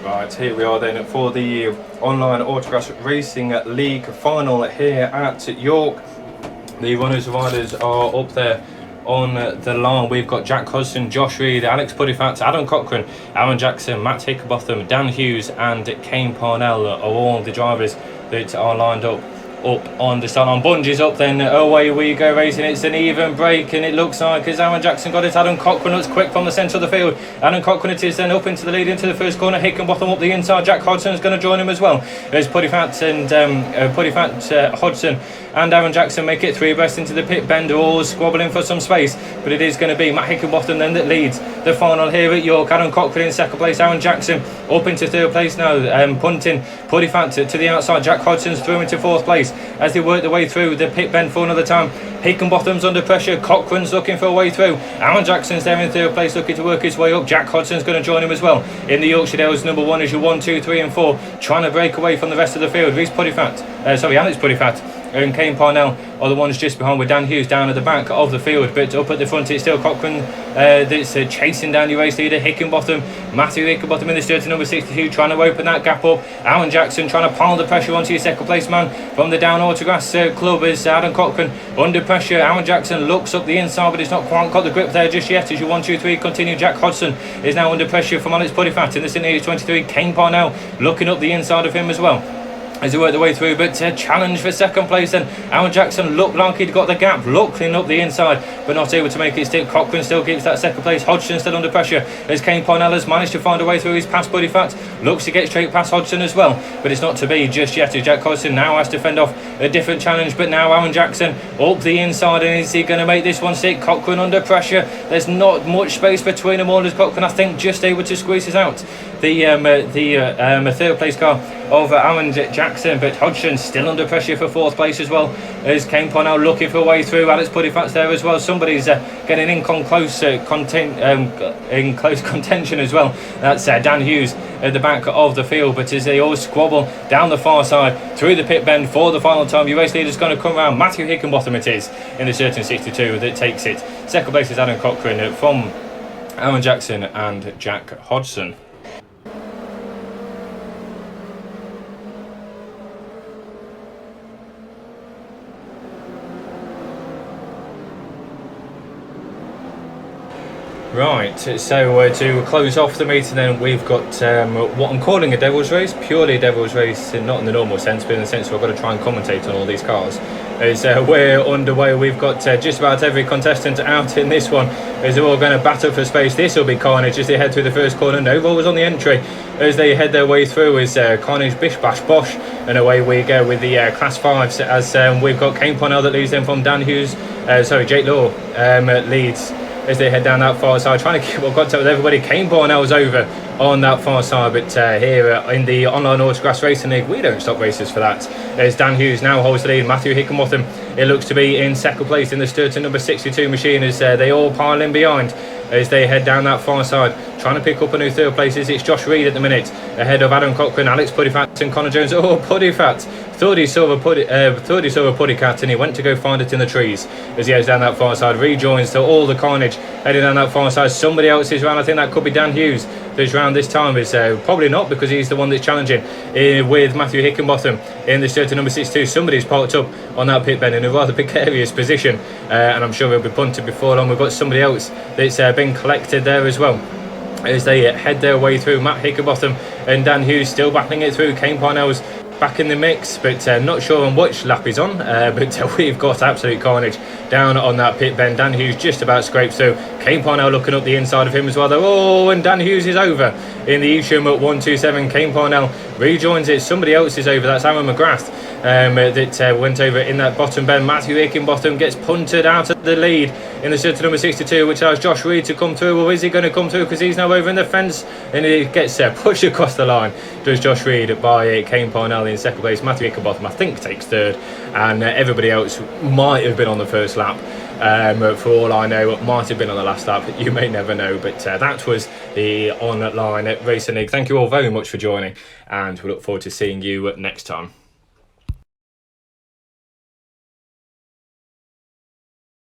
Right, here we are then for the online Autograss Racing League final here at York. The runners and riders are up there on the line. We've got Jack Hodgson, Josh Reed, Alex Puddyfat, Adam Cochrane, Aaron Jackson, Matt Hickenbotham, Dan Hughes and Kane Parnell are all the drivers that are lined up on the start line. Bungee's up then, away we go racing. It's an even break and it looks like as Aaron Jackson got it, Adam Cochrane looks quick from the centre of the field. Adam Cochrane it is then up into the lead into the first corner. Hickenbotham up the inside. Jack Hodgson's going to join him as well. There's Puddyfat and Hodgson and Aaron Jackson make it three abreast into the pit bend, all squabbling for some space, but it is going to be Matt Hickenbotham then that leads the final here at York. Adam Cochrane in second place, Aaron Jackson up into third place now, punting Puddyfat to the outside. Jack Hodgson's through into fourth place as they work their way through the pit bend for another time. Hickenbotham's under pressure, Cochrane's looking for a way through, Aaron Jackson's there in third place looking to work his way up. Jack Hodgson's going to join him as well in the Yorkshire Dales. Number one is your 1, 2, 3 and 4 trying to break away from the rest of the field. Alex Puddyfat and Kane Parnell are the ones just behind, with Dan Hughes down at the back of the field, but up at the front it's still Cochrane that's chasing down your race leader Hickenbotham. Matthew Hickenbotham in the start to number 62 trying to open that gap up. Aaron Jackson trying to pile the pressure onto your second place man from the down Autograss club as Adam Cochrane under pressure. Aaron Jackson looks up the inside but it's not quite got the grip there just yet as your 1, 2, 3 continue. Jack Hodgson is now under pressure from Alex Puddyfat in the St. 23. Kane Parnell looking up the inside of him as well as they work their way through, but challenge for second place then. Aaron Jackson looked like he'd got the gap, looking up the inside but not able to make it stick. Cochrane still keeps that second place. Hodgson still under pressure as Kane Parnell has managed to find a way through. His past Puddyfat, looks to get straight past Hodgson as well, but it's not to be just yet as Jack Hodgson now has to fend off a different challenge. But now Aaron Jackson up the inside, and is he going to make this one stick? Cochrane under pressure, there's not much space between them all as Cochrane I think just able to squeeze it out the third place car of Aaron Jackson, but Hodgson still under pressure for fourth place as well as Kane Parnell looking for a way through. Alex Puddyfat's there as well. Somebody's getting in close contention as well. That's Dan Hughes at the back of the field, but as they all squabble down the far side through the pit bend for the final time, your race leader's going to come around. Matthew Hickenbotham it is in the certain 62 that takes it. Second place is Adam Cochrane from Aaron Jackson and Jack Hodgson. Right, so to close off the meeting then we've got what I'm calling a devil's race, purely a devil's race, not in the normal sense but in the sense where I've got to try and commentate on all these cars. As we're underway, we've got just about every contestant out in this one as they're all going to battle for space. This will be carnage as they head through the first corner. No rules on the entry as they head their way through is carnage, bish bash bosh, and away we go with the class 5s as we've got Kane Parnell that leads them from Dan Hughes, Jake Law leads as they head down that far side, trying to keep contact with everybody. Kane Parnell's over on that far side, but here in the online Autograss Racing League, we don't stop races for that. As Dan Hughes now holds the lead. Matthew Hickenbotham, it looks to be in second place in the Sturton number 62 machine as they all pile in behind as they head down that far side. Trying to pick up a new third place it's Josh Reed at the minute, ahead of Adam Cochrane, Alex Puddyfat and Connor Jones. Oh, Puddyfat thought he saw a Puddycat and he went to go find it in the trees as he heads down that far side, rejoins to all the carnage heading down that far side. Somebody else is round, I think that could be Dan Hughes that's round this time. Is probably not, because he's the one that's challenging with Matthew Hickenbotham in the Sturton number 62. Somebody's parked up on that pit bend in a rather precarious position, and I'm sure he'll be punted before long. We've got somebody else that's been collected there as well as they head their way through. Matt Hickenbotham and Dan Hughes still battling it through. Kane Parnell's back in the mix, but not sure on which lap he's on, but we've got absolute carnage down on that pit bend. Dan Hughes just about scraped through. Kane Parnell looking up the inside of him as well though. Oh, and Dan Hughes is over in the Evesham at 127. Kane Parnell rejoins it. Somebody else is over, that's Aaron McGrath that went over in that bottom bend. Matthew Hickenbotham gets punted out of the lead in the Sturton number 62, which allows Josh Reed to come through. Or is he going to come through, because he's now over in the fence and he gets pushed across the line, does Josh Reed, by Kane Parnell in second place. Matthew Hickenbotham I think takes third, and everybody else might have been on the first lap. For all I know, might have been on the last lap, you may never know. But that was the online Racing League. Thank you all very much for joining, and we look forward to seeing you next time.